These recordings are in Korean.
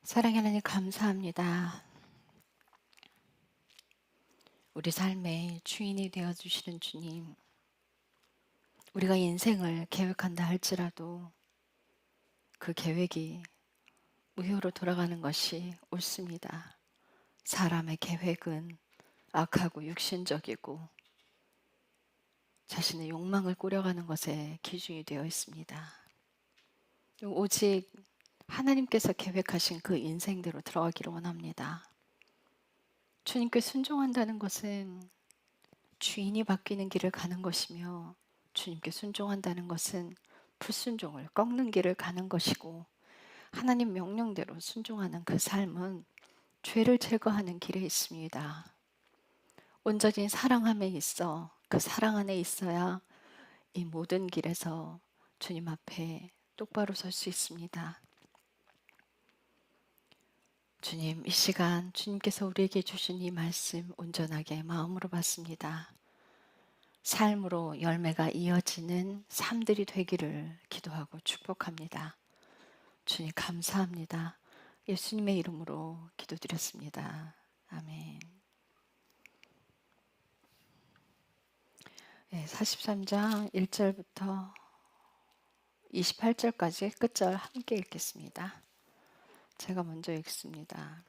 사랑의 하나님 감사합니다. 우리 삶의 주인이 되어주시는 주님, 우리가 인생을 계획한다 할지라도 그 계획이 우효로 돌아가는 것이 옳습니다. 사람의 계획은 악하고 육신적이고 자신의 욕망을 꾸려가는 것에 기준이 되어 있습니다. 오직 하나님께서 계획하신 그 인생대로 들어가기를 원합니다. 주님께 순종한다는 것은 주인이 바뀌는 길을 가는 것이며, 주님께 순종한다는 것은 불순종을 꺾는 길을 가는 것이고, 하나님 명령대로 순종하는 그 삶은 죄를 제거하는 길에 있습니다. 온전히 사랑함에 있어 그 사랑 안에 있어야 이 모든 길에서 주님 앞에 똑바로 설 수 있습니다. 주님, 이 시간 주님께서 우리에게 주신 이 말씀 온전하게 마음으로 받습니다. 삶으로 열매가 이어지는 삶들이 되기를 기도하고 축복합니다. 주님 감사합니다. 예수님의 이름으로 기도드렸습니다. 아멘. 43장 1절부터 28절까지 끝절 함께 읽겠습니다. 제가 먼저 읽습니다.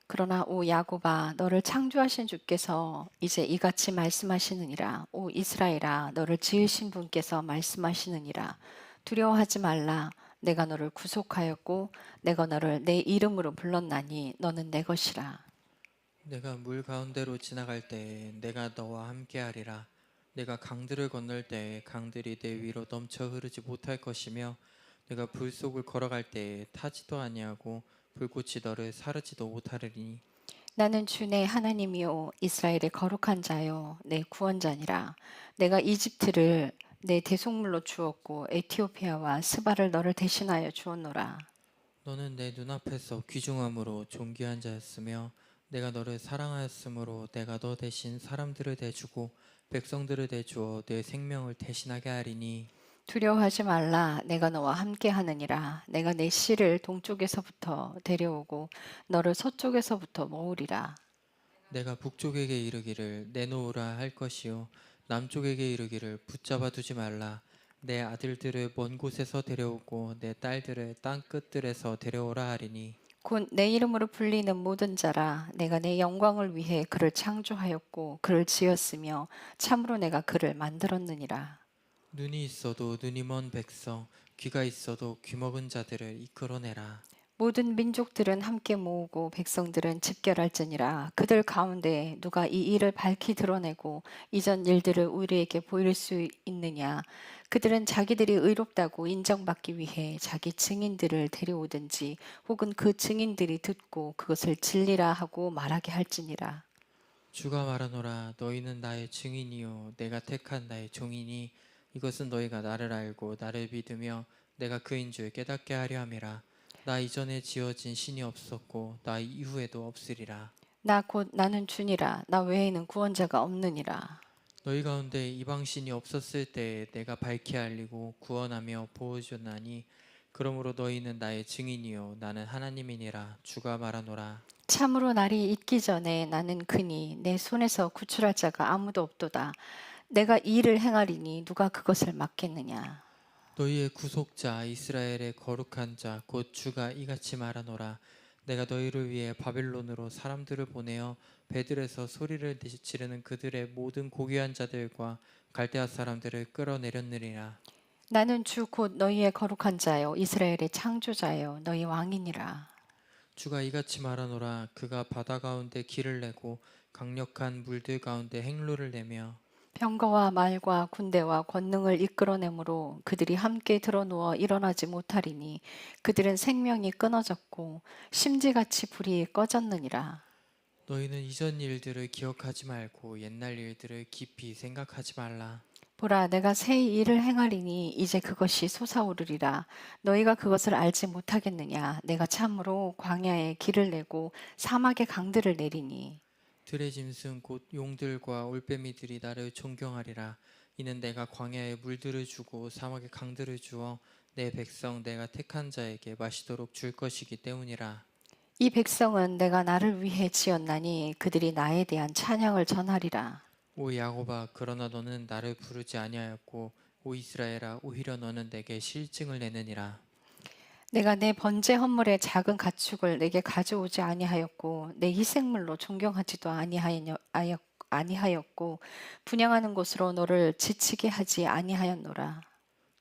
그러나 오 야곱아, 너를 창조하신 주께서 이제 이같이 말씀하시느니라. 오 이스라엘아, 너를 지으신 분께서 말씀하시느니라. 두려워하지 말라. 내가 너를 구속하였고 내가 너를 내 이름으로 불렀나니 너는 내 것이라. 내가 물 가운데로 지나갈 때에 내가 너와 함께하리라. 내가 강들을 건널 때에 강들이 내 위로 넘쳐 흐르지 못할 것이며 내가 불 속을 걸어갈 때에 타지도 아니하고 불꽃이 너를 사르지도 못하리니 나는 주 내 하나님이요 이스라엘의 거룩한 자요 내 구원자니라. 내가 이집트를 내 대속물로 주었고 에티오피아와 스바를 너를 대신하여 주었노라. 너는 내 눈앞에서 귀중함으로 존귀한 자였으며 내가 너를 사랑하였으므로 내가 너 대신 사람들을 대주고 백성들을 대주어 내 생명을 대신하게 하리니 두려워하지 말라. 내가 너와 함께 하느니라. 내가 내 씨를 동쪽에서부터 데려오고 너를 서쪽에서부터 모으리라. 내가 북쪽에게 이르기를 내놓으라 할 것이요 남쪽에게 이르기를 붙잡아 두지 말라. 내 아들들을 먼 곳에서 데려오고 내 딸들을 땅 끝들에서 데려오라 하리니 곧 내 이름으로 불리는 모든 자라. 내가 내 영광을 위해 그를 창조하였고 그를 지었으며 참으로 내가 그를 만들었느니라. 눈이 있어도 눈이 먼 백성 귀가 있어도 귀먹은 자들을 이끌어내라. 모든 민족들은 함께 모으고 백성들은 집결할지니라. 그들 가운데 누가 이 일을 밝히 드러내고 이전 일들을 우리에게 보일 수 있느냐. 그들은 자기들이 의롭다고 인정받기 위해 자기 증인들을 데려오든지 혹은 그 증인들이 듣고 그것을 진리라 하고 말하게 할지니라. 주가 말하노라. 너희는 나의 증인이요 내가 택한 나의 종이니 이것은 너희가 나를 알고 나를 믿으며 내가 그인 줄 깨닫게 하려 함이라. 나 이전에 지어진 신이 없었고 나 이후에도 없으리라. 나 곧 나는 주니라. 나 외에는 구원자가 없느니라. 너희 가운데 이방 신이 없었을 때에 내가 밝히 알리고 구원하며 보호주나니 그러므로 너희는 나의 증인이요 나는 하나님이니라. 주가 말하노라. 참으로 날이 있기 전에 나는 그니 내 손에서 구출할 자가 아무도 없도다. 내가 이 일을 행하리니 누가 그것을 막겠느냐. 너희의 구속자 이스라엘의 거룩한 자 곧 주가 이같이 말하노라. 내가 너희를 위해 바벨론으로 사람들을 보내어 배들에서 소리를 지르는 그들의 모든 고귀한 자들과 갈대아 사람들을 끌어내렸느니라. 나는 주 곧 너희의 거룩한 자요 이스라엘의 창조자요 너희 왕이니라. 주가 이같이 말하노라. 그가 바다 가운데 길을 내고 강력한 물들 가운데 행로를 내며 병거와 말과 군대와 권능을 이끌어내므로 그들이 함께 드러누워 일어나지 못하리니 그들은 생명이 끊어졌고 심지같이 불이 꺼졌느니라. 너희는 이전 일들을 기억하지 말고 옛날 일들을 깊이 생각하지 말라. 보라, 내가 새 일을 행하리니 이제 그것이 솟아오르리라. 너희가 그것을 알지 못하겠느냐. 내가 참으로 광야에 길을 내고 사막에 강들을 내리니 들의 짐승 곧 용들과 올빼미들이 나를 존경하리라. 이는 내가 광야에 물들을 주고 사막에 강들을 주어 내 백성 내가 택한 자에게 마시도록 줄 것이기 때문이라. 이 백성은 내가 나를 위해 지었나니 그들이 나에 대한 찬양을 전하리라. 오 야곱아, 그러나 너는 나를 부르지 아니하였고, 오 이스라엘아, 오히려 너는 내게 실증을 내느니라. 내가 내 번제 헌물의 작은 가축을 내게 가져오지 아니하였고 내 희생물로 존경하지도 아니하였고 분양하는 곳으로 너를 지치게 하지 아니하였노라.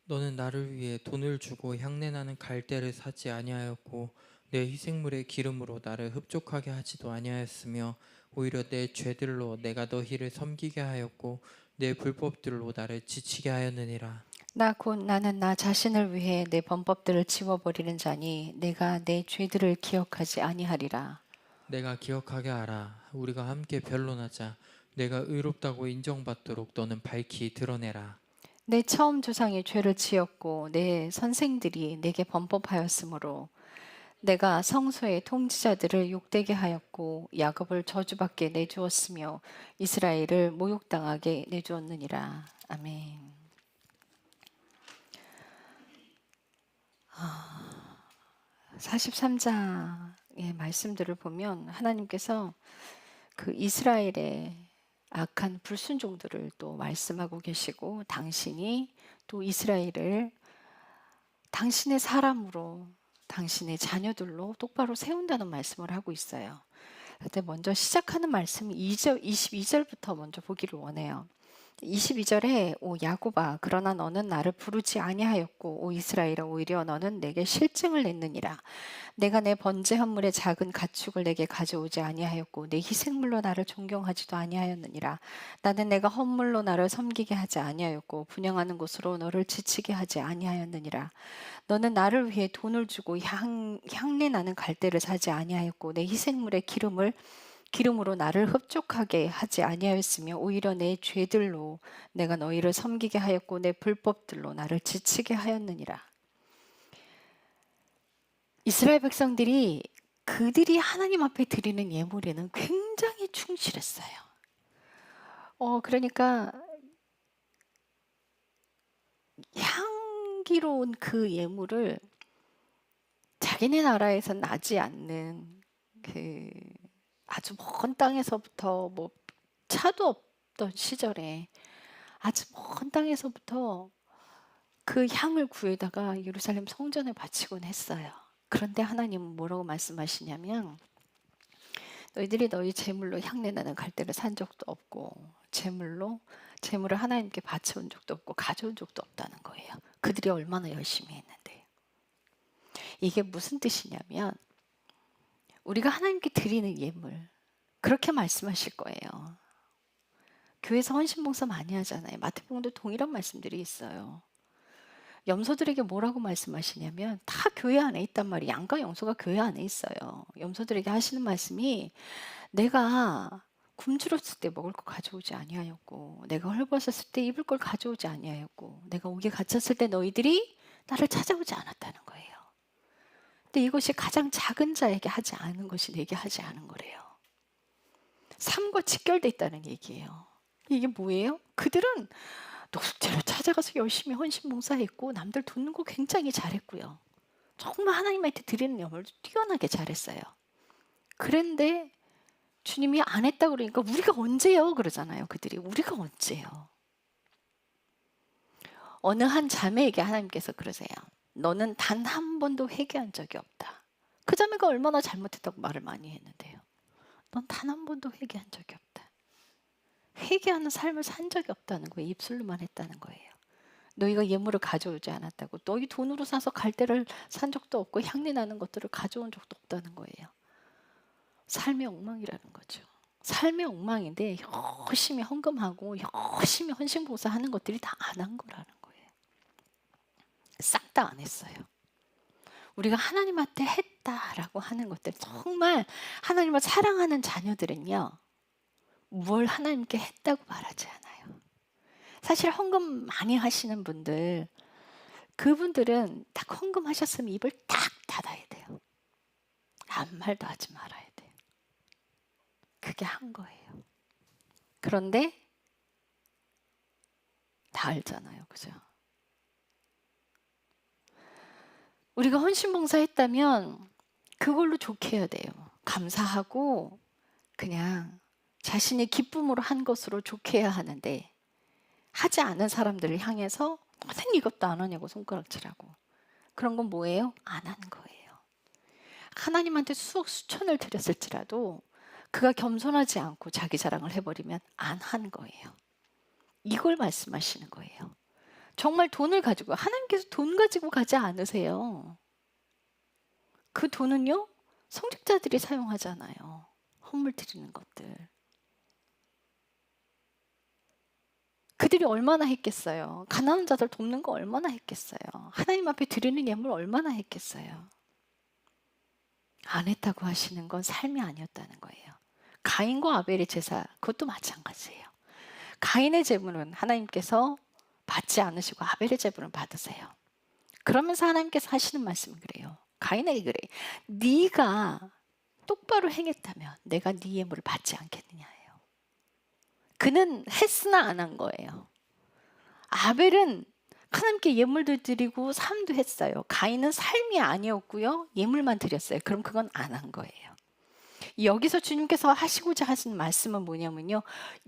너는 나를 위해 돈을 주고 향내나는 갈대를 사지 아니하였고, 내 희생물의 기름으로 나를 흡족하게 하지도 아니하였으며, 오히려 내 죄들로 내가 너희를 섬기게 하였고, 내 불법들로 나를 지치게 하였느니라. 나 곧 나는 나 자신을 위해 내 범법들을 지워버리는 자니 내가 내 죄들을 기억하지 아니하리라. 내가 기억하게 하라. 우리가 함께 변론하자. 내가 의롭다고 인정받도록 너는 밝히 드러내라. 내 처음 조상이 죄를 지었고 내 선생들이 내게 범법하였으므로 내가 성소의 통치자들을 욕되게 하였고 야곱을 저주받게 내주었으며 이스라엘을 모욕당하게 내주었느니라. 아멘. 43장의 말씀들을 보면 하나님께서 그 이스라엘의 악한 불순종들을 또 말씀하고 계시고 당신이 또 이스라엘을 당신의 사람으로 당신의 자녀들로 똑바로 세운다는 말씀을 하고 있어요. 근데 먼저 시작하는 말씀 22절부터 먼저 보기를 원해요. 22절에 오 야곱아 그러나 너는 나를 부르지 아니하였고 오 이스라엘아 오히려 너는 내게 실증을 냈느니라. 내가 내 번제 헌물의 작은 가축을 내게 가져오지 아니하였고 내 희생물로 나를 존경하지도 아니하였느니라. 나는 내가 헌물로 나를 섬기게 하지 아니하였고 분양하는 곳으로 너를 지치게 하지 아니하였느니라. 너는 나를 위해 돈을 주고 향내 나는 갈대를 사지 아니하였고 내 희생물의 기름으로 나를 흡족하게 하지 아니하였으며 오히려 내 죄들로 내가 너희를 섬기게 하였고 내 불법들로 나를 지치게 하였느니라. 이스라엘 백성들이 그들이 하나님 앞에 드리는 예물에는 굉장히 충실했어요. 그러니까 향기로운 그 예물을 자기네 나라에서 나지 않는 그 아주 먼 땅에서부터 뭐 차도 없던 시절에 아주 먼 땅에서부터 그 향을 구해다가 예루살렘 성전에 바치곤 했어요. 그런데 하나님은 뭐라고 말씀하시냐면 너희들이 너희 제물로 향내나는 갈대를 산 적도 없고 제물을 하나님께 바쳐온 적도 없고 가져온 적도 없다는 거예요. 그들이 얼마나 열심히 했는데요. 이게 무슨 뜻이냐면 우리가 하나님께 드리는 예물 그렇게 말씀하실 거예요. 교회에서 헌신봉사 많이 하잖아요. 마태복음도 동일한 말씀들이 있어요. 염소들에게 뭐라고 말씀하시냐면 다 교회 안에 있단 말이에요. 양과 염소가 교회 안에 있어요. 염소들에게 하시는 말씀이 내가 굶주렸을 때 먹을 거 가져오지 아니하였고 내가 헐벗었을 때 입을 걸 가져오지 아니하였고 내가 옥에 갇혔을 때 너희들이 나를 찾아오지 않았다는 거예요. 근데 이것이 가장 작은 자에게 하지 않은 것이 내게 하지 않은 거래요. 삶과 직결돼 있다는 얘기예요. 이게 뭐예요? 그들은 노숙자를 찾아가서 열심히 헌신봉사했고 남들 돕는 거 굉장히 잘했고요. 정말 하나님한테 드리는 예물을 뛰어나게 잘했어요. 그런데 주님이 안 했다 그러니까 우리가 언제요? 그러잖아요. 그들이 우리가 언제요? 어느 한 자매에게 하나님께서 그러세요. 너는 단 한 번도 회개한 적이 없다. 그 자매가 얼마나 잘못했다고 말을 많이 했는데요. 넌 단 한 번도 회개한 적이 없다. 회개하는 삶을 산 적이 없다는 거예요. 입술로만 했다는 거예요. 너희가 예물을 가져오지 않았다고. 너희 돈으로 사서 갈대를 산 적도 없고 향내 나는 것들을 가져온 적도 없다는 거예요. 삶의 엉망이라는 거죠. 삶의 엉망인데 열심히 헌금하고 열심히 헌신봉사하는 것들이 다 안 한 거라는 거예요. 싹 다 안 했어요. 우리가 하나님한테 했다라고 하는 것들 정말 하나님을 사랑하는 자녀들은요. 뭘 하나님께 했다고 말하지 않아요. 사실 헌금 많이 하시는 분들 그분들은 딱 헌금하셨으면 입을 딱 닫아야 돼요. 아무 말도 하지 말아야 돼요. 그게 한 거예요. 그런데 다 알잖아요. 그죠? 우리가 헌신봉사했다면 그걸로 좋게 해야 돼요. 감사하고 그냥 자신의 기쁨으로 한 것으로 좋게 해야 하는데, 하지 않은 사람들을 향해서 넌 이것도 안 하냐고 손가락질하고, 그런 건 뭐예요? 안 하는 거예요. 하나님한테 수억 수천을 드렸을지라도 그가 겸손하지 않고 자기 자랑을 해버리면 안 하는 거예요. 이걸 말씀하시는 거예요. 정말 돈을 가지고, 하나님께서 돈 가지고 가지 않으세요. 그 돈은요, 성직자들이 사용하잖아요. 헌물 드리는 것들. 그들이 얼마나 했겠어요. 가난한 자들 돕는 거 얼마나 했겠어요. 하나님 앞에 드리는 예물 얼마나 했겠어요. 안 했다고 하시는 건 삶이 아니었다는 거예요. 가인과 아벨의 제사, 그것도 마찬가지예요. 가인의 제물은 하나님께서 받지 않으시고 아벨의 제물은 받으세요. 그러면서 하나님께서 하시는 말씀은 그래요. 가인에게 그래. 네가 똑바로 행했다면 내가 네 예물을 받지 않겠느냐예요. 그는 했으나 안 한 거예요. 아벨은 하나님께 예물도 드리고 삶도 했어요. 가인은 삶이 아니었고요. 예물만 드렸어요. 그럼 그건 안 한 거예요. 여기서 주님께서 하시고자 하신 말씀은 뭐냐면요.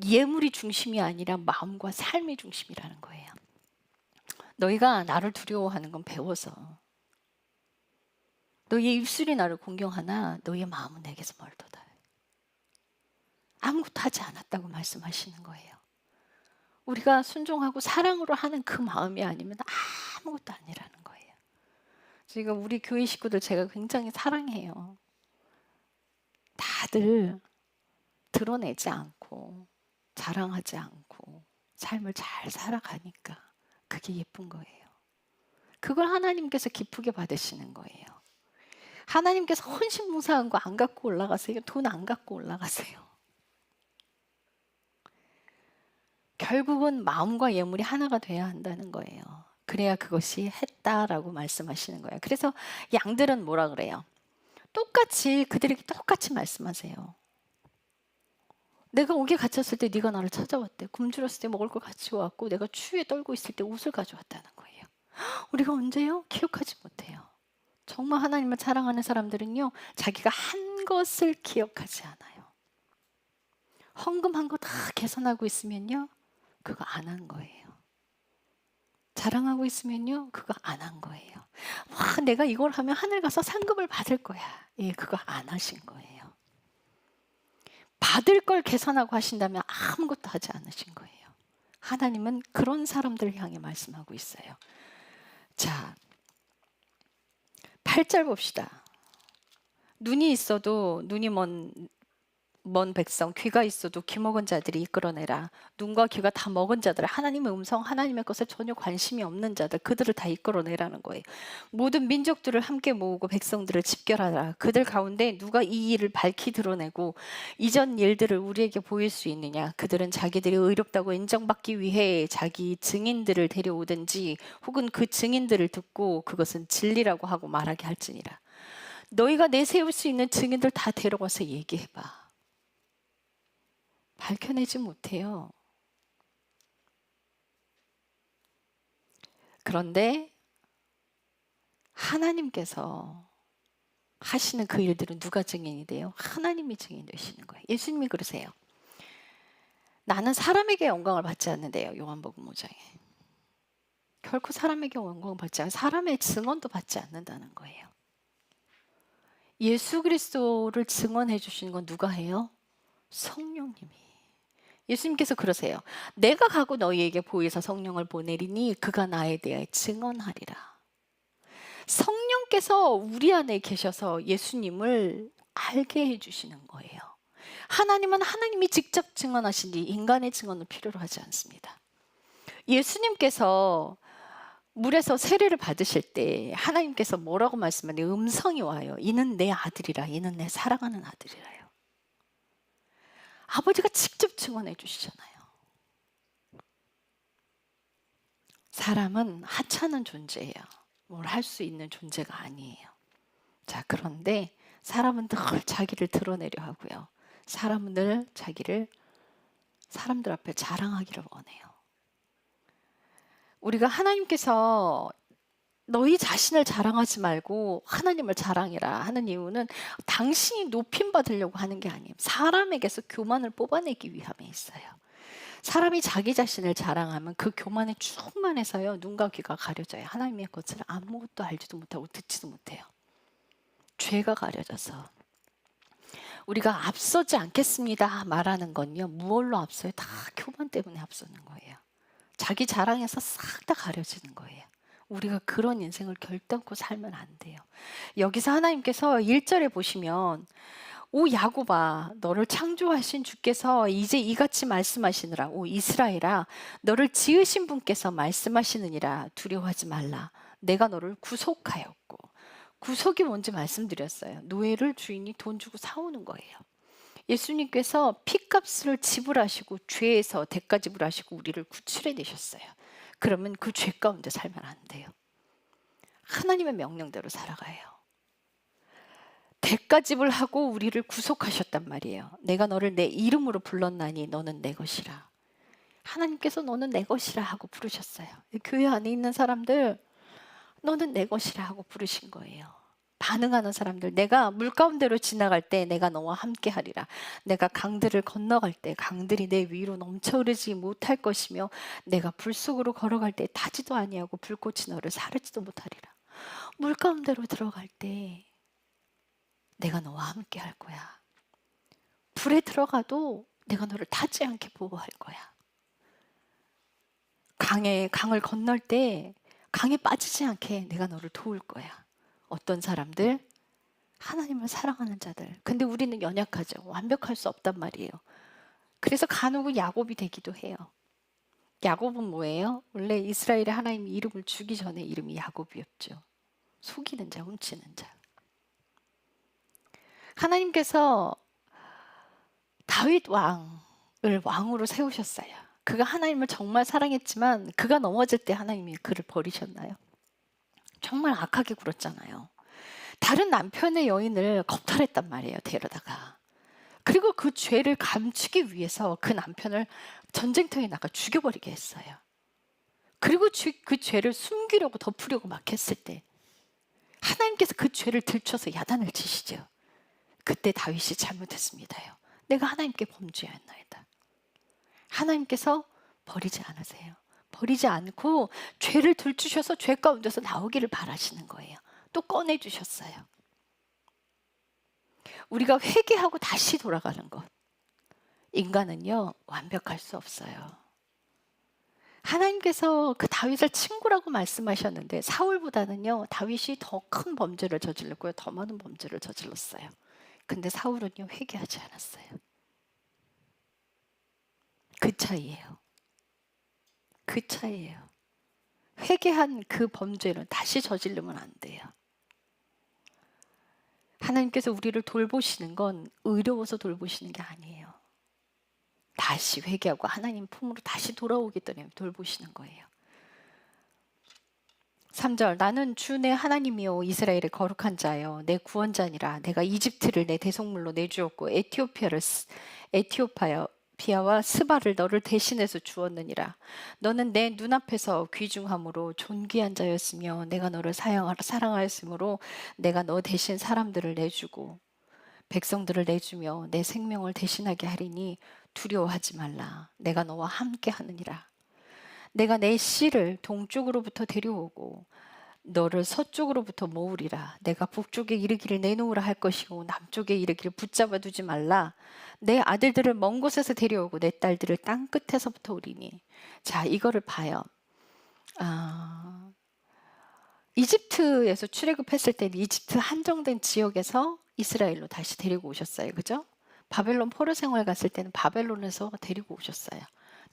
예물이 중심이 아니라 마음과 삶이 중심이라는 거예요. 너희가 나를 두려워하는 건 배워서. 너희의 입술이 나를 공경하나 너희의 마음은 내게서 멀도다. 아무것도 하지 않았다고 말씀하시는 거예요. 우리가 순종하고 사랑으로 하는 그 마음이 아니면 아무것도 아니라는 거예요. 지금 우리 교회 식구들 제가 굉장히 사랑해요. 다들 드러내지 않고 자랑하지 않고 삶을 잘 살아가니까 그게 예쁜 거예요. 그걸 하나님께서 기쁘게 받으시는 거예요. 하나님께서 헌신봉사한 거 안 갖고 올라가세요. 돈 안 갖고 올라가세요. 결국은 마음과 예물이 하나가 돼야 한다는 거예요. 그래야 그것이 했다라고 말씀하시는 거예요. 그래서 양들은 뭐라 그래요? 똑같이 그들에게 똑같이 말씀하세요. 내가 옥에 갇혔을 때 네가 나를 찾아왔대. 굶주렸을 때 먹을 걸 가지고 왔고 내가 추위에 떨고 있을 때 옷을 가져왔다는 거예요. 우리가 언제요? 기억하지 못해요. 정말 하나님을 사랑하는 사람들은요, 자기가 한 것을 기억하지 않아요. 헌금한 거 다 계산하고 있으면요, 그거 안 한 거예요. 자랑하고 있으면요, 그거 안 한 거예요. 와, 내가 이걸 하면 하늘 가서 상급을 받을 거야. 예, 그거 안 하신 거예요. 받을 걸 계산하고 하신다면 아무것도 하지 않으신 거예요. 하나님은 그런 사람들을 향해 말씀하고 있어요. 자, 8절 봅시다. 눈이 있어도 눈이 먼 백성, 귀가 있어도 귀 먹은 자들이 이끌어내라. 눈과 귀가 다 먹은 자들, 하나님의 음성, 하나님의 것에 전혀 관심이 없는 자들, 그들을 다 이끌어내라는 거예요. 모든 민족들을 함께 모으고 백성들을 집결하라. 그들 가운데 누가 이 일을 밝히 드러내고 이전 일들을 우리에게 보일 수 있느냐. 그들은 자기들이 의롭다고 인정받기 위해 자기 증인들을 데려오든지 혹은 그 증인들을 듣고 그것은 진리라고 하고 말하게 할지니라. 너희가 내세울 수 있는 증인들 다 데려가서 얘기해봐. 밝혀내지 못해요. 그런데 하나님께서 하시는 그 일들은 누가 증인이 돼요? 하나님이 증인 되시는 거예요. 예수님이 그러세요. 나는 사람에게 영광을 받지 않는데요. 요한복음 5장에. 결코 사람에게 영광을 받지 않아요. 사람의 증언도 받지 않는다는 거예요. 예수 그리스도를 증언해 주시는 건 누가 해요? 성령님이. 예수님께서 그러세요. 내가 가고 너희에게 보이사 성령을 보내리니 그가 나에 대하여 증언하리라. 성령께서 우리 안에 계셔서 예수님을 알게 해주시는 거예요. 하나님은 하나님이 직접 증언하시니 인간의 증언을 필요로 하지 않습니다. 예수님께서 물에서 세례를 받으실 때 하나님께서 뭐라고 말씀하냐면 음성이 와요. 이는 내 아들이라. 이는 내 사랑하는 아들이라요. 아버지가 직접 증언해 주시잖아요. 사람은 하찮은 존재예요. 뭘 할 수 있는 존재가 아니에요. 자, 그런데 사람은 늘 자기를 드러내려 하고요. 사람은 늘 자기를 사람들 앞에 자랑하기를 원해요. 우리가 하나님께서 너희 자신을 자랑하지 말고 하나님을 자랑해라 하는 이유는 당신이 높임 받으려고 하는 게 아니에요. 사람에게서 교만을 뽑아내기 위함에 있어요. 사람이 자기 자신을 자랑하면 그 교만에 충만해서요, 눈과 귀가 가려져요. 하나님의 것을 아무것도 알지도 못하고 듣지도 못해요. 죄가 가려져서. 우리가 앞서지 않겠습니다 말하는 건요, 무엇로 앞서요? 다 교만 때문에 앞서는 거예요. 자기 자랑에서 싹 다 가려지는 거예요. 우리가 그런 인생을 결단코 살면 안 돼요. 여기서 하나님께서 1절에 보시면 오 야곱아 너를 창조하신 주께서 이제 이같이 말씀하시느라 오 이스라엘아 너를 지으신 분께서 말씀하시느니라 두려워하지 말라 내가 너를 구속하였고. 구속이 뭔지 말씀드렸어요. 노예를 주인이 돈 주고 사오는 거예요. 예수님께서 피값을 지불하시고 죄에서 대가 지불하시고 우리를 구출해 내셨어요. 그러면 그 죄 가운데 살면 안 돼요. 하나님의 명령대로 살아가요. 대가 지불하고 우리를 구속하셨단 말이에요. 내가 너를 내 이름으로 불렀나니 너는 내 것이라. 하나님께서 너는 내 것이라 하고 부르셨어요. 교회 안에 있는 사람들 너는 내 것이라 하고 부르신 거예요. 반응하는 사람들, 내가 물 가운데로 지나갈 때 내가 너와 함께 하리라. 내가 강들을 건너갈 때 강들이 내 위로 넘쳐 흐르지 못할 것이며 내가 불 속으로 걸어갈 때 타지도 아니하고 불꽃이 너를 사르지도 못하리라. 물 가운데로 들어갈 때 내가 너와 함께 할 거야. 불에 들어가도 내가 너를 타지 않게 보호할 거야. 강을 건널 때 강에 빠지지 않게 내가 너를 도울 거야. 어떤 사람들? 하나님을 사랑하는 자들. 근데 우리는 연약하죠. 완벽할 수 없단 말이에요. 그래서 간혹은 야곱이 되기도 해요. 야곱은 뭐예요? 원래 이스라엘의 하나님이 이름을 주기 전에 이름이 야곱이었죠. 속이는 자, 훔치는 자. 하나님께서 다윗 왕을 왕으로 세우셨어요. 그가 하나님을 정말 사랑했지만 그가 넘어질 때 하나님이 그를 버리셨나요? 정말 악하게 굴었잖아요. 다른 남편의 여인을 겁탈했단 말이에요, 데려다가. 그리고 그 죄를 감추기 위해서 그 남편을 전쟁터에 나가 죽여버리게 했어요. 그리고 그 죄를 숨기려고 덮으려고 막 했을 때 하나님께서 그 죄를 들춰서 야단을 치시죠. 그때 다윗이 잘못했습니다요. 내가 하나님께 범죄하였나이다. 하나님께서 버리지 않으세요. 버리지 않고 죄를 들추셔서 죄 가운데서 나오기를 바라시는 거예요. 또 꺼내주셨어요. 우리가 회개하고 다시 돌아가는 것. 인간은요, 완벽할 수 없어요. 하나님께서 그 다윗을 친구라고 말씀하셨는데 사울보다는요, 다윗이 더 큰 범죄를 저질렀고요. 더 많은 범죄를 저질렀어요. 근데 사울은요, 회개하지 않았어요. 그 차이예요. 그 차이예요. 회개한 그 범죄는 다시 저지르면 안 돼요. 하나님께서 우리를 돌보시는 건 의로워서 돌보시는 게 아니에요. 다시 회개하고 하나님 품으로 다시 돌아오기 때문에 돌보시는 거예요. 3절 나는 주 내 하나님이요 이스라엘의 거룩한 자요 내 구원자니라. 내가 이집트를 내 대속물로 내주었고 에티오피아와 스바를 너를 대신해서 주었느니라. 너는 내 눈앞에서 귀중함으로 존귀한 자였으며 내가 너를 사랑하였으므로 내가 너 대신 사람들을 내주고 백성들을 내주며 내 생명을 대신하게 하리니 두려워하지 말라. 내가 너와 함께 하느니라. 내가 내 씨를 동쪽으로부터 데려오고 너를 서쪽으로부터 모으리라. 내가 북쪽에 이르기를 내놓으라 할 것이고 남쪽에 이르기를 붙잡아 두지 말라. 내 아들들을 먼 곳에서 데려오고 내 딸들을 땅 끝에서부터 오리니. 자, 이거를 봐요. 이집트에서 출애굽했을 때는 이집트 한정된 지역에서 이스라엘로 다시 데리고 오셨어요. 그죠? 바벨론 포로 생활 갔을 때는 바벨론에서 데리고 오셨어요.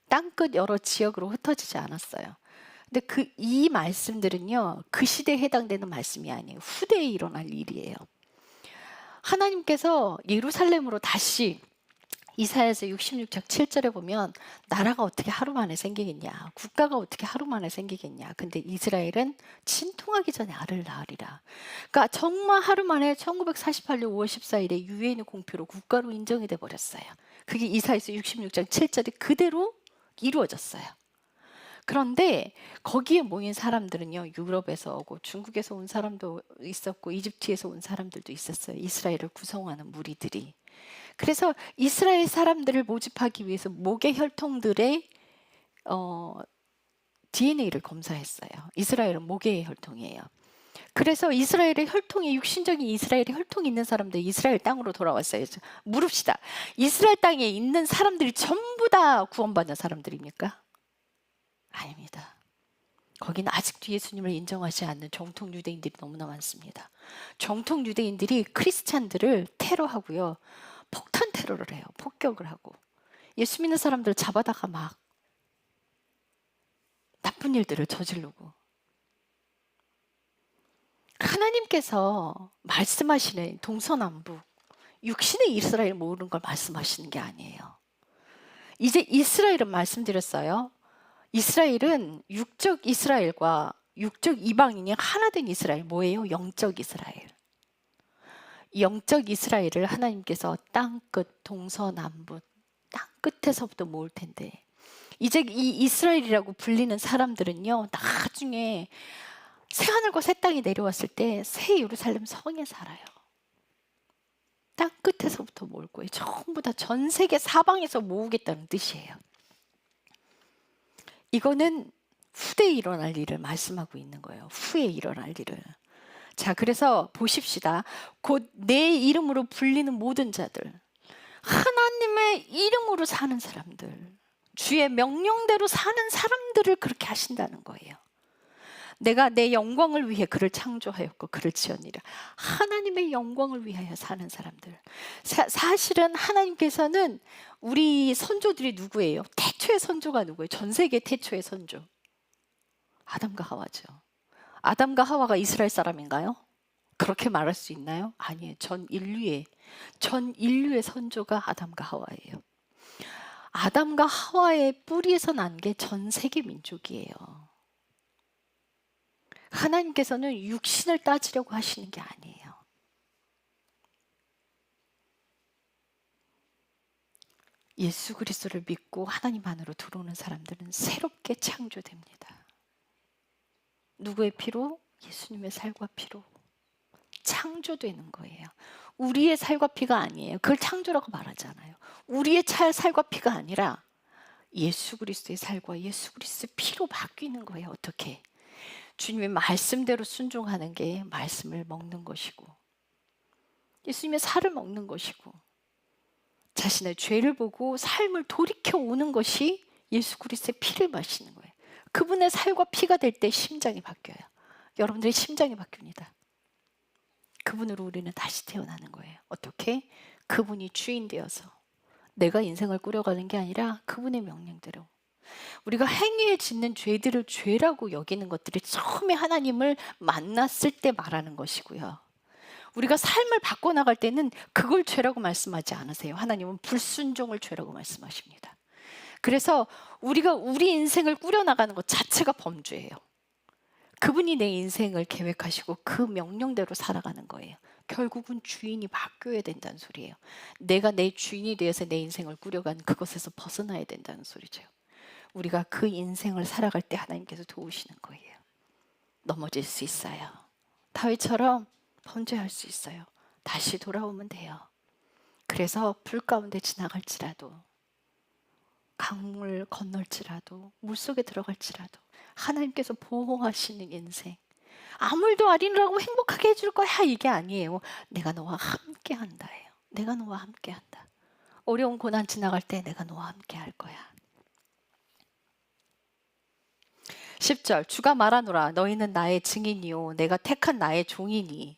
땅끝 여러 지역으로 흩어지지 않았어요. 근데 이 말씀들은요, 그 시대에 해당되는 말씀이 아니에요. 후대에 일어날 일이에요. 하나님께서 예루살렘으로 다시 이사야서 66장 7절에 보면 나라가 어떻게 하루 만에 생기겠냐, 국가가 어떻게 하루 만에 생기겠냐. 근데 이스라엘은 친통하기 전에 알을 낳으리라. 그러니까 정말 하루 만에 1948년 5월 14일에 유엔의 공표로 국가로 인정이 돼 버렸어요. 그게 이사야서 66장 7절이 그대로 이루어졌어요. 그런데 거기에 모인 사람들은요, 유럽에서 오고 중국에서 온 사람도 있었고 이집트에서 온 사람들도 있었어요. 이스라엘을 구성하는 무리들이. 그래서 이스라엘 사람들을 모집하기 위해서 목의 혈통들의 DNA를 검사했어요. 이스라엘은 목의 혈통이에요. 그래서 이스라엘의 혈통이, 육신적인 이스라엘의 혈통이 있는 사람들이 이스라엘 땅으로 돌아왔어요. 물읍시다. 이스라엘 땅에 있는 사람들이 전부 다 구원받는 사람들입니까? 아닙니다. 거기는 아직도 예수님을 인정하지 않는 정통 유대인들이 너무나 많습니다. 정통 유대인들이 크리스찬들을 테러하고요. 폭탄 테러를 해요. 폭격을 하고. 예수 믿는 사람들 잡아다가 막 나쁜 일들을 저지르고. 하나님께서 말씀하시는 동서남북, 육신의 이스라엘 모으는 걸 말씀하시는 게 아니에요. 이제 이스라엘은 말씀드렸어요. 이스라엘은 육적 이스라엘과 육적 이방인이 하나 된 이스라엘, 뭐예요? 영적 이스라엘. 영적 이스라엘을 하나님께서 땅끝, 동서남북, 땅끝에서부터 모을 텐데, 이제 이 이스라엘이라고 불리는 사람들은요, 나중에 새하늘과 새 땅이 내려왔을 때 새 예루살렘 성에 살아요. 땅 끝에서부터 모을 거예요. 전부 다 전 세계 사방에서 모으겠다는 뜻이에요. 이거는 후대에 일어날 일을 말씀하고 있는 거예요. 후에 일어날 일을. 자, 그래서 보십시다. 곧 내 이름으로 불리는 모든 자들, 하나님의 이름으로 사는 사람들, 주의 명령대로 사는 사람들을 그렇게 하신다는 거예요. 내가 내 영광을 위해 그를 창조하였고 그를 지었니라. 하나님의 영광을 위하여 사는 사람들. 사실은 하나님께서는 우리 선조들이 누구예요? 태초의 선조가 누구예요? 전 세계 태초의 선조. 아담과 하와죠. 아담과 하와가 이스라엘 사람인가요? 그렇게 말할 수 있나요? 아니에요. 전 인류의 선조가 아담과 하와예요. 아담과 하와의 뿌리에서 난 게 전 세계 민족이에요. 하나님께서는 육신을 따지려고 하시는 게 아니에요. 예수 그리스도를 믿고 하나님 안으로 들어오는 사람들은 새롭게 창조됩니다. 누구의 피로? 예수님의 살과 피로 창조되는 거예요. 우리의 살과 피가 아니에요. 그걸 창조라고 말하잖아요. 우리의 살과 피가 아니라 예수 그리스도의 살과 예수 그리스도의 피로 바뀌는 거예요. 어떻게? 주님의 말씀대로 순종하는 게 말씀을 먹는 것이고, 예수님의 살을 먹는 것이고, 자신의 죄를 보고 삶을 돌이켜 오는 것이 예수 그리스도의 피를 마시는 거예요. 그분의 살과 피가 될 때 심장이 바뀌어요. 여러분들의 심장이 바뀝니다. 그분으로 우리는 다시 태어나는 거예요. 어떻게? 그분이 주인 되어서 내가 인생을 꾸려가는 게 아니라 그분의 명령대로. 우리가 행위에 짓는 죄들을 죄라고 여기는 것들이 처음에 하나님을 만났을 때 말하는 것이고요. 우리가 삶을 바꿔나갈 때는 그걸 죄라고 말씀하지 않으세요. 하나님은 불순종을 죄라고 말씀하십니다. 그래서 우리가 우리 인생을 꾸려나가는 것 자체가 범죄예요. 그분이 내 인생을 계획하시고 그 명령대로 살아가는 거예요. 결국은 주인이 바뀌어야 된다는 소리예요. 내가 내 주인이 되어서 내 인생을 꾸려간 그것에서 벗어나야 된다는 소리죠. 우리가 그 인생을 살아갈 때 하나님께서 도우시는 거예요. 넘어질 수 있어요. 다윗처럼 범죄할 수 있어요. 다시 돌아오면 돼요. 그래서 불 가운데 지나갈지라도, 강물 건널지라도, 물속에 들어갈지라도 하나님께서 보호하시는 인생. 아무 일도 아니라고 행복하게 해줄 거야, 이게 아니에요. 내가 너와 함께 한다예요. 내가 너와 함께 한다. 어려운 고난 지나갈 때 내가 너와 함께 할 거야. 10절, 주가 말하노라. 너희는 나의 증인이요 내가 택한 나의 종이니.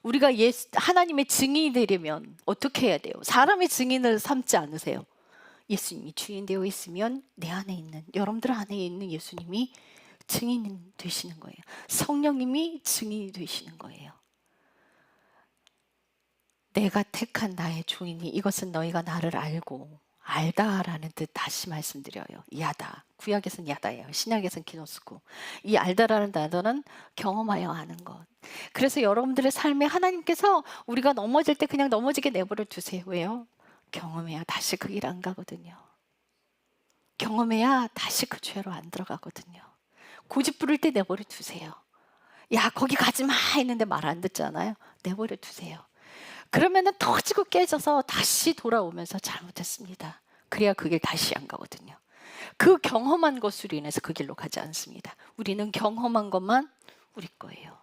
우리가 하나님의 증인이 되려면 어떻게 해야 돼요? 사람의 증인을 삼지 않으세요. 예수님이 주인 되어 있으면 내 안에 있는, 여러분들 안에 있는 예수님이 증인 되시는 거예요. 성령님이 증인이 되시는 거예요. 내가 택한 나의 종이니 이것은 너희가 나를 알고 알다라는 뜻 다시 말씀드려요. 야다. 구약에서는 야다예요. 신약에서는 기노스고. 이 알다라는 단어는 경험하여 아는 것. 그래서 여러분들의 삶에 하나님께서 우리가 넘어질 때 그냥 넘어지게 내버려 두세요. 왜요? 경험해야 다시 그 길 안 가거든요. 경험해야 다시 그 죄로 안 들어가거든요. 고집 부릴 때 내버려 두세요. 야, 거기 가지 마 했는데 말 안 듣잖아요. 내버려 두세요. 그러면은 터지고 깨져서 다시 돌아오면서 잘못했습니다. 그래야 그 길 다시 안 가거든요. 그 경험한 것으로 인해서 그 길로 가지 않습니다. 우리는 경험한 것만 우리 거예요.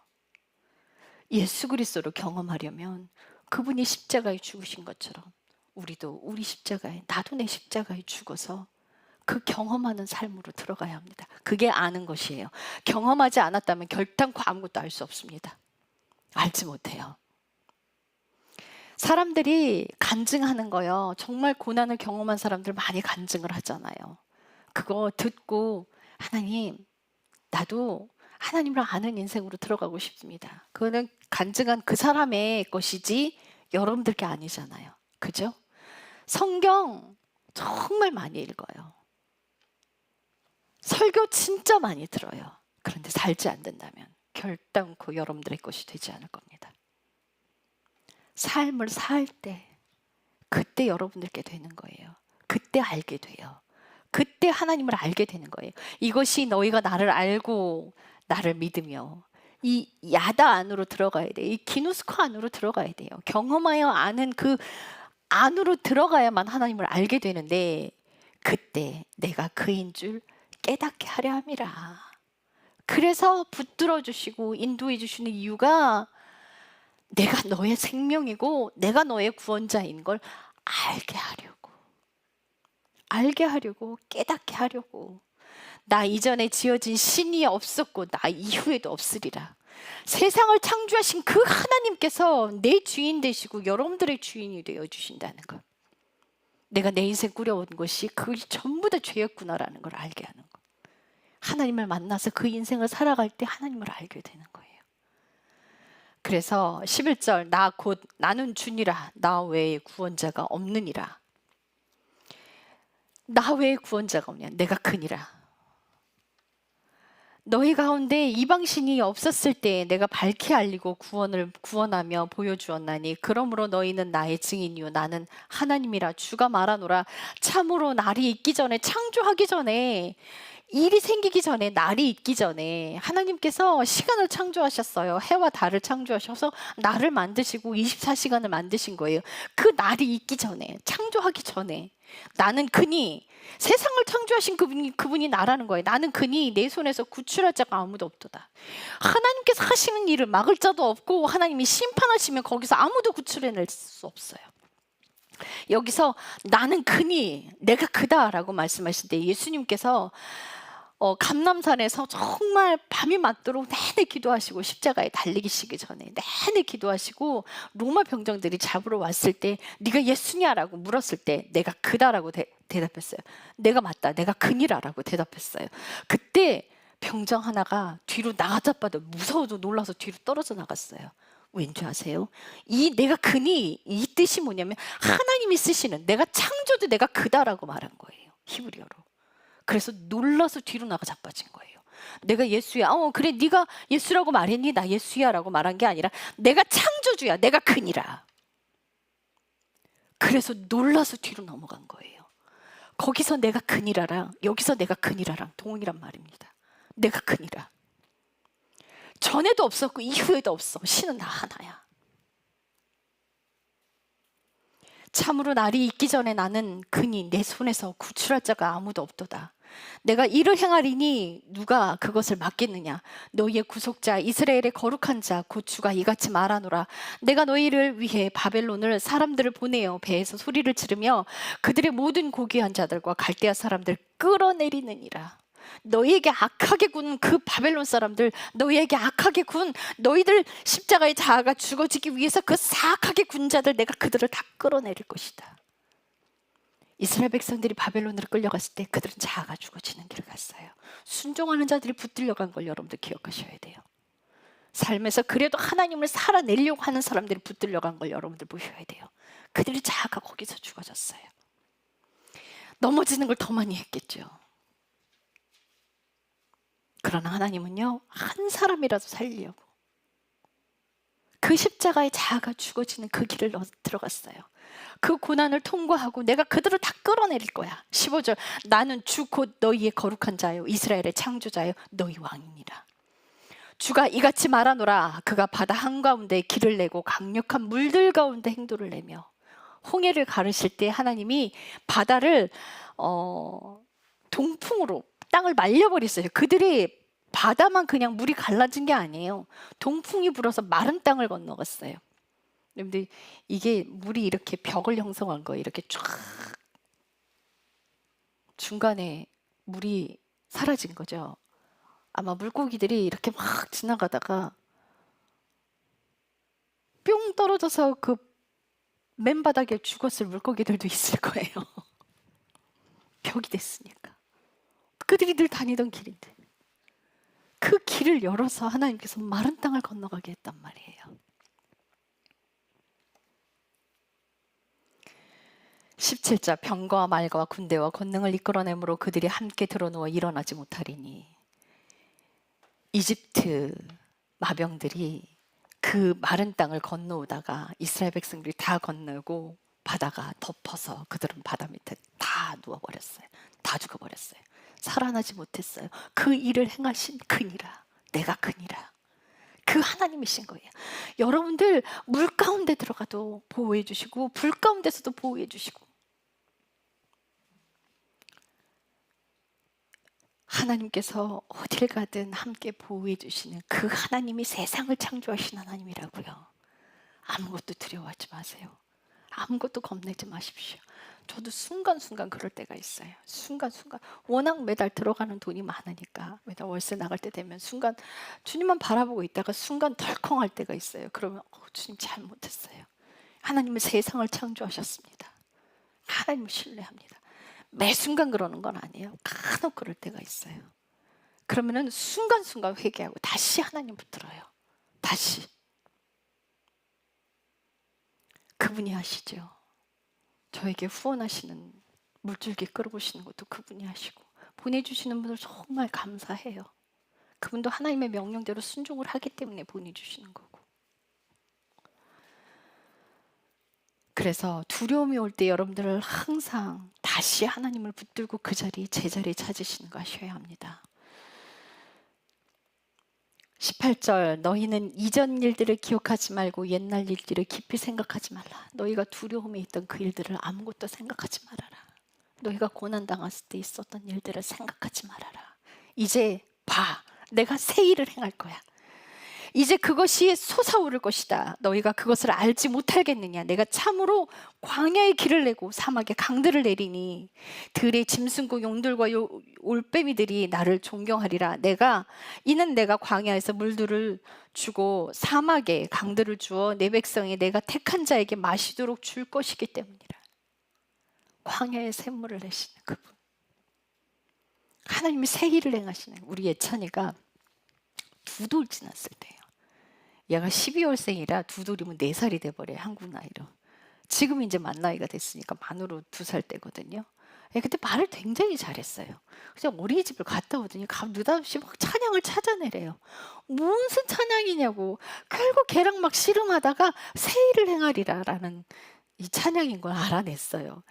예수 그리스도를 경험하려면 그분이 십자가에 죽으신 것처럼 우리도 우리 십자가에, 나도 내 십자가에 죽어서 그 경험하는 삶으로 들어가야 합니다. 그게 아는 것이에요. 경험하지 않았다면 결단코 아무것도 알 수 없습니다. 알지 못해요. 사람들이 간증하는 거요. 정말 고난을 경험한 사람들 많이 간증을 하잖아요. 그거 듣고 하나님, 나도 하나님을 아는 인생으로 들어가고 싶습니다. 그거는 간증한 그 사람의 것이지 여러분들 게 아니잖아요. 그죠? 성경 정말 많이 읽어요. 설교 진짜 많이 들어요. 그런데 살지 않는다면 결단코 여러분들의 것이 되지 않을 겁니다. 삶을 살 때, 그때 여러분들께 되는 거예요. 그때 알게 돼요. 그때 하나님을 알게 되는 거예요. 이것이 너희가 나를 알고 나를 믿으며 이 야다 안으로 들어가야 돼요. 이 기누스코 안으로 들어가야 돼요. 경험하여 아는 그 안으로 들어가야만 하나님을 알게 되는데 그때 내가 그인 줄 깨닫게 하려 함이라. 그래서 붙들어 주시고 인도해 주시는 이유가 내가 너의 생명이고 내가 너의 구원자인 걸 알게 하려고 깨닫게 하려고. 나 이전에 지어진 신이 없었고 나 이후에도 없으리라. 세상을 창조하신 그 하나님께서 내 주인 되시고 여러분들의 주인이 되어 주신다는 것. 내가 내 인생 꾸려온 것이 그것이 전부 다 죄였구나라는 걸 알게 하는 것. 하나님을 만나서 그 인생을 살아갈 때 하나님을 알게 되는 거예요. 그래서 11절 나 곧 나는 주니라 나 외에 구원자가 없느니라. 나 외에 구원자가 없냐. 내가 크니라. 너희 가운데 이방신이 없었을 때 내가 밝히 알리고 구원하며 보여주었나니 그러므로 너희는 나의 증인이요 나는 하나님이라. 주가 말하노라. 참으로 날이 있기 전에, 창조하기 전에, 일이 생기기 전에, 날이 있기 전에 하나님께서 시간을 창조하셨어요. 해와 달을 창조하셔서 날을 만드시고 24시간을 만드신 거예요. 그 날이 있기 전에, 창조하기 전에 나는 그니, 세상을 창조하신 그분이 나라는 거예요. 나는 그니 내 손에서 구출할 자가 아무도 없도다. 하나님께서 하시는 일을 막을 자도 없고 하나님이 심판하시면 거기서 아무도 구출해낼 수 없어요. 여기서 나는 그니, 내가 그다라고 말씀하실 때 예수님께서 감람산에서 정말 밤이 맞도록 내내 기도하시고 십자가에 달리시기 전에 내내 기도하시고 로마 병정들이 잡으러 왔을 때 네가 예수냐라고 물었을 때 내가 그다라고 대답했어요. 내가 맞다. 내가 그니라라고 대답했어요. 그때 병정 하나가 뒤로 나가자마자 무서워서 놀라서 뒤로 떨어져 나갔어요. 왠지 아세요? 이 내가 그니 이 뜻이 뭐냐면 하나님이 쓰시는, 내가 창조도 내가 그다라고 말한 거예요. 히브리어로. 그래서 놀라서 뒤로 나가 자빠진 거예요. 내가 예수야. 그래 네가 예수라고 말했니? 나 예수야 라고 말한 게 아니라 내가 창조주야. 내가 그니라. 그래서 놀라서 뒤로 넘어간 거예요. 거기서 내가 그니라랑 여기서 내가 그니라랑 동일한 말입니다. 내가 그니라. 전에도 없었고 이후에도 없어. 신은 나 하나야. 참으로 날이 있기 전에 나는 그니 내 손에서 구출할 자가 아무도 없도다. 내가 이를 행하리니 누가 그것을 막겠느냐. 너희의 구속자 이스라엘의 거룩한 자 곧 주가 이같이 말하노라. 내가 너희를 위해 바벨론을 사람들을 보내어 배에서 소리를 지르며 그들의 모든 고귀한 자들과 갈대아 사람들 끌어내리느니라. 너희에게 악하게 군 그 바벨론 사람들, 너희에게 악하게 군 너희들 십자가에 자아가 죽어지기 위해서 그 사악하게 군 자들, 내가 그들을 다 끌어내릴 것이다. 이스라엘 백성들이 바벨론으로 끌려갔을 때 그들은 자아가 죽어지는 길을 갔어요. 순종하는 자들이 붙들려간 걸 여러분들 기억하셔야 돼요. 삶에서 그래도 하나님을 살아내려고 하는 사람들이 붙들려간 걸 여러분들 보셔야 돼요. 그들이 자아가 거기서 죽어졌어요. 넘어지는 걸 더 많이 했겠죠. 그러나 하나님은요, 한 사람이라도 살리려고 그 십자가에 자아가 죽어지는 그 길을 들어갔어요. 그 고난을 통과하고 내가 그들을 다 끌어내릴 거야. 15절, 나는 주 곧 너희의 거룩한 자요 이스라엘의 창조자요 너희 왕이니라. 주가 이같이 말하노라. 그가 바다 한가운데 길을 내고 강력한 물들 가운데 행도를 내며. 홍해를 가르실 때 하나님이 바다를 동풍으로 땅을 말려버렸어요. 그들이 바다만 그냥 물이 갈라진 게 아니에요. 동풍이 불어서 마른 땅을 건너갔어요. 여러분들, 이게 물이 이렇게 벽을 형성한 거예요. 이렇게 쫙 중간에 물이 사라진 거죠. 아마 물고기들이 이렇게 막 지나가다가 뿅 떨어져서 그 맨바닥에 죽었을 물고기들도 있을 거예요. 벽이 됐으니까. 그들이 늘 다니던 길인데 그 길을 열어서 하나님께서 마른 땅을 건너가게 했단 말이에요. 17절, 병거와 말과 군대와 권능을 이끌어내므로 그들이 함께 드러누워 일어나지 못하리니. 이집트 마병들이 그 마른 땅을 건너오다가 이스라엘 백성들이 다 건너고 바다가 덮어서 그들은 바다 밑에 다 누워버렸어요. 다 죽어버렸어요. 살아나지 못했어요. 그 일을 행하신 그니라. 내가 그니라. 그 하나님이신 거예요. 여러분들 물 가운데 들어가도 보호해 주시고 불 가운데서도 보호해 주시고, 하나님께서 어딜 가든 함께 보호해 주시는 그 하나님이 세상을 창조하신 하나님이라고요. 아무것도 두려워하지 마세요. 아무것도 겁내지 마십시오. 저도 순간순간 그럴 때가 있어요. 순간순간. 워낙 매달 들어가는 돈이 많으니까 매달 월세 나갈 때 되면 순간 주님만 바라보고 있다가 순간 덜컹할 때가 있어요. 그러면 주님 잘못했어요. 하나님은 세상을 창조하셨습니다. 하나님을 신뢰합니다. 매 순간 그러는 건 아니에요. 간혹 그럴 때가 있어요. 그러면은 순간순간 회개하고 다시 하나님 붙들어요. 다시. 그분이 하시죠. 저에게 후원하시는 물줄기 끌어오시는 것도 그분이 하시고, 보내주시는 분들 정말 감사해요. 그분도 하나님의 명령대로 순종을 하기 때문에 보내주시는 거고. 그래서 두려움이 올 때 여러분들을 항상 다시 하나님을 붙들고 그 자리, 제자리에 찾으시는 거 하셔야 합니다. 18절, 너희는 이전 일들을 기억하지 말고 옛날 일들을 깊이 생각하지 말라. 너희가 두려움에 있던 그 일들을 아무것도 생각하지 말아라. 너희가 고난당했을 때 있었던 일들을 생각하지 말아라. 이제 봐, 내가 새 일을 행할 거야. 이제 그것이 솟아오를 것이다. 너희가 그것을 알지 못하겠느냐. 내가 참으로 광야의 길을 내고 사막에 강들을 내리니 들의 짐승과 용들과 올빼미들이 나를 존경하리라. 이는 내가 광야에서 물들을 주고 사막에 강들을 주어 내 백성이 내가 택한 자에게 마시도록 줄 것이기 때문이라. 광야에 샘물을 내시는 그분, 하나님이 새 일을 행하시는. 우리 예찬이가 2돌 지났을 때예요. 얘가 12월생이라 2돌이면 4살이 돼버려요. 한국 나이로. 지금 이제 만 나이가 됐으니까 만으로 2살 때거든요. 그때 말을 굉장히 잘했어요. 그래서 어린이집을 갔다 오더니 느닷없이 막 찬양을 찾아내래요. 무슨 찬양이냐고. 결국 걔랑 막 씨름하다가 새 일을 행하리라라는 이 찬양인 걸 알아냈어요.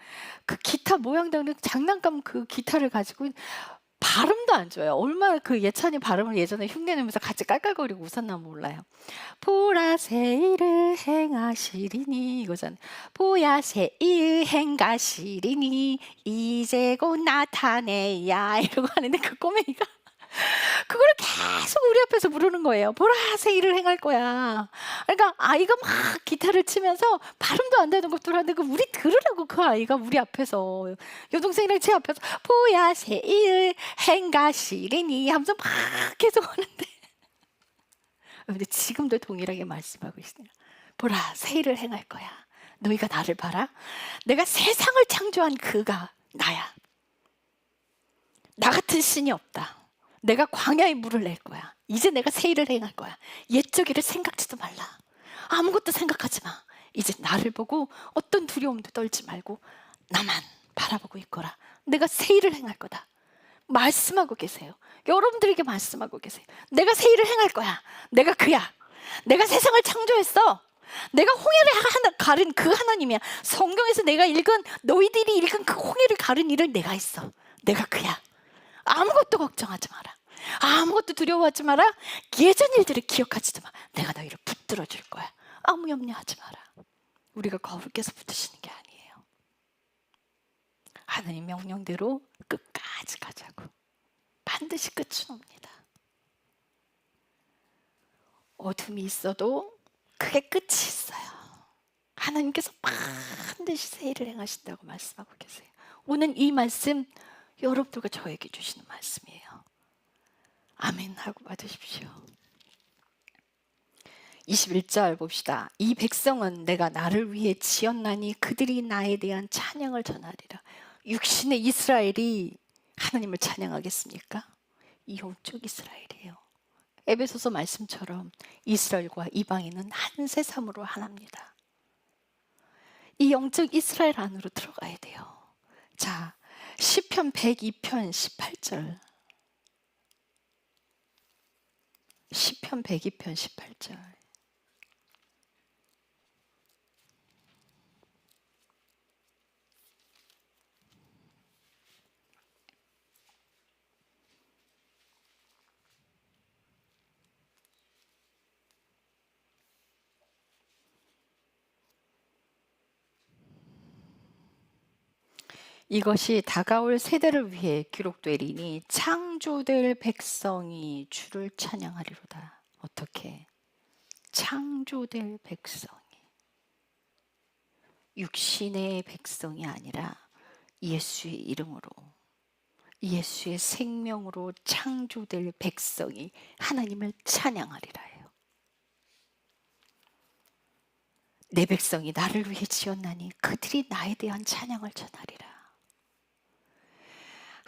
그 기타 모양대로 장난감 그 기타를 가지고 발음도 안 좋아요. 얼마나 그 예찬이 발음을 예전에 흉내내면서 같이 깔깔거리고 웃었나 몰라요. 보라 새 일을 행하시리니 이거잖아요. 보야 새 일을 행하시리니 이제 곧 나타내야 이러고 하는데 그 꼬맹이가 그걸 계속 우리 앞에서 부르는 거예요. 보라 새 일을 행할 거야. 그러니까 아이가 막 기타를 치면서 발음도 안 되는 것들 하는데 우리 들으라고 그 아이가 우리 앞에서 여동생이랑 제 앞에서 보야 새 일을 행하시리니 하면서 막 계속 하는데 근데 지금도 동일하게 말씀하고 있어요. 보라 새 일을 행할 거야. 너희가 나를 봐라. 내가 세상을 창조한 그가 나야. 나 같은 신이 없다. 내가 광야에 물을 낼 거야. 이제 내가 새 일을 행할 거야. 옛적 일을 생각지도 말라. 아무것도 생각하지 마. 이제 나를 보고 어떤 두려움도 떨지 말고 나만 바라보고 있거라. 내가 새 일을 행할 거다. 말씀하고 계세요. 여러분들에게 말씀하고 계세요. 내가 새 일을 행할 거야. 내가 그야. 내가 세상을 창조했어. 내가 홍해를 가른 그 하나님이야. 성경에서 내가 읽은, 너희들이 읽은 그 홍해를 가른 일을 내가 했어. 내가 그야. 아무것도 걱정하지 마라. 아무것도 두려워하지 마라. 예전 일들을 기억하지도 마. 내가 너희를 붙들어 줄 거야. 아무 염려하지 마라. 우리가 거울 깨서 붙으시는 게 아니에요. 하나님 명령대로 끝까지 가자고. 반드시 끝은 옵니다. 어둠이 있어도 그게 끝이 있어요. 하나님께서 반드시 새 일을 행하신다고 말씀하고 계세요. 오늘 이 말씀 여러분들과 저에게 주시는 말씀이에요. 아멘 하고 받으십시오. 21절 봅시다. 이 백성은 내가 나를 위해 지었나니 그들이 나에 대한 찬양을 전하리라. 육신의 이스라엘이 하나님을 찬양하겠습니까? 이 영적 이스라엘이에요. 에베소서 말씀처럼 이스라엘과 이방인은 한 세삼으로 하나입니다. 이 영적 이스라엘 안으로 들어가야 돼요. 자, 시편 102편 18절. 시편 102편 18절. 이것이 다가올 세대를 위해 기록되리니 창조될 백성이 주를 찬양하리로다. 어떻게? 창조될 백성이. 육신의 백성이 아니라 예수의 이름으로, 예수의 생명으로 창조될 백성이 하나님을 찬양하리라 해요. 내 백성이 나를 위해 지었나니 그들이 나에 대한 찬양을 전하리라.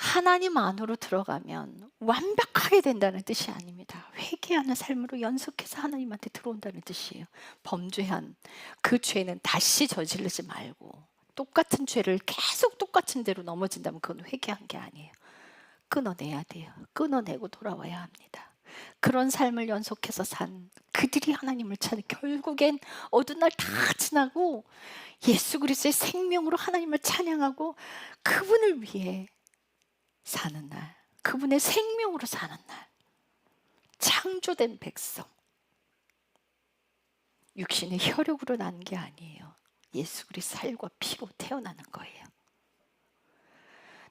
하나님 안으로 들어가면 완벽하게 된다는 뜻이 아닙니다. 회개하는 삶으로 연속해서 하나님한테 들어온다는 뜻이에요. 범죄한 그 죄는 다시 저지르지 말고, 똑같은 죄를 계속 똑같은 대로 넘어진다면 그건 회개한 게 아니에요. 끊어내야 돼요. 끊어내고 돌아와야 합니다. 그런 삶을 연속해서 산 그들이 하나님을 찾는, 결국엔 어두운 날 다 지나고 예수 그리스도의 생명으로 하나님을 찬양하고 그분을 위해 사는 날, 그분의 생명으로 사는 날, 창조된 백성. 육신의 혈육으로 난 게 아니에요. 예수 그리스도 살과 피로 태어나는 거예요.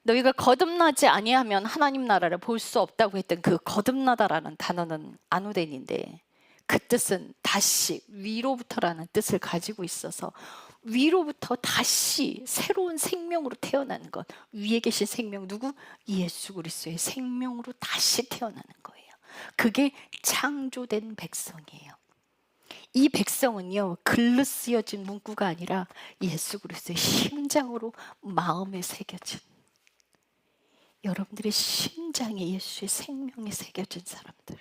너희가 거듭나지 아니하면 하나님 나라를 볼 수 없다고 했던 그 거듭나다라는 단어는 아누덴인데, 그 뜻은 다시, 위로부터라는 뜻을 가지고 있어서 위로부터 다시 새로운 생명으로 태어나는 것. 위에 계신 생명 누구? 예수 그리스도의 생명으로 다시 태어나는 거예요. 그게 창조된 백성이에요. 이 백성은요, 글로 쓰여진 문구가 아니라 예수 그리스도의 심장으로 마음에 새겨진, 여러분들의 심장에 예수의 생명이 새겨진 사람들,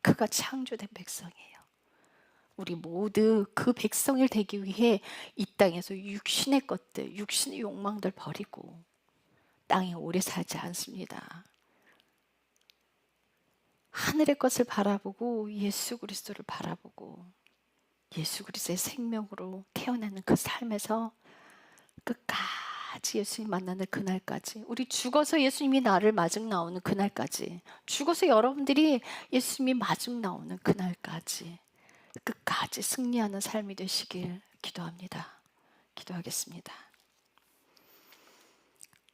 그가 창조된 백성이에요. 우리 모두 그 백성이 되기 위해 이 땅에서 육신의 것들, 육신의 욕망들 버리고 땅에 오래 살지 않습니다. 하늘의 것을 바라보고 예수 그리스도를 바라보고 예수 그리스도의 생명으로 태어나는 그 삶에서 끝까지 예수님 만나는 그날까지, 우리 죽어서 예수님이 나를 마중 나오는 그날까지, 죽어서 여러분들이 예수님이 마중 나오는 그날까지 끝까지 승리하는 삶이 되시길 기도합니다. 기도하겠습니다.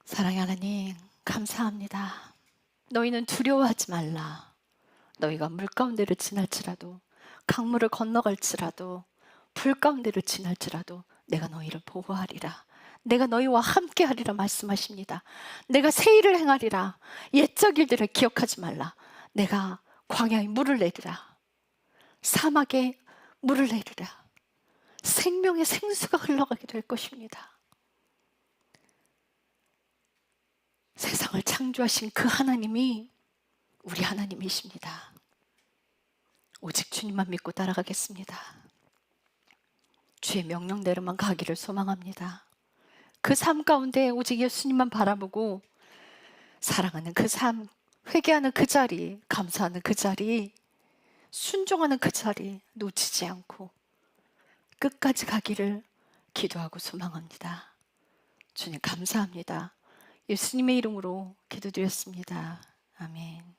사랑의 하나님, 감사합니다. 너희는 두려워하지 말라. 너희가 물 가운데를 지날지라도, 강물을 건너갈지라도, 불 가운데를 지날지라도 내가 너희를 보호하리라. 내가 너희와 함께 하리라 말씀하십니다. 내가 새 일을 행하리라. 옛적 일들을 기억하지 말라. 내가 광야에 물을 내리라. 사막에 물을 내리라. 생명의 생수가 흘러가게 될 것입니다. 세상을 창조하신 그 하나님이 우리 하나님이십니다. 오직 주님만 믿고 따라가겠습니다. 주의 명령대로만 가기를 소망합니다. 그 삶 가운데 오직 예수님만 바라보고 사랑하는 그 삶, 회개하는 그 자리, 감사하는 그 자리, 순종하는 그 자리 놓치지 않고 끝까지 가기를 기도하고 소망합니다. 주님 감사합니다. 예수님의 이름으로 기도드렸습니다. 아멘.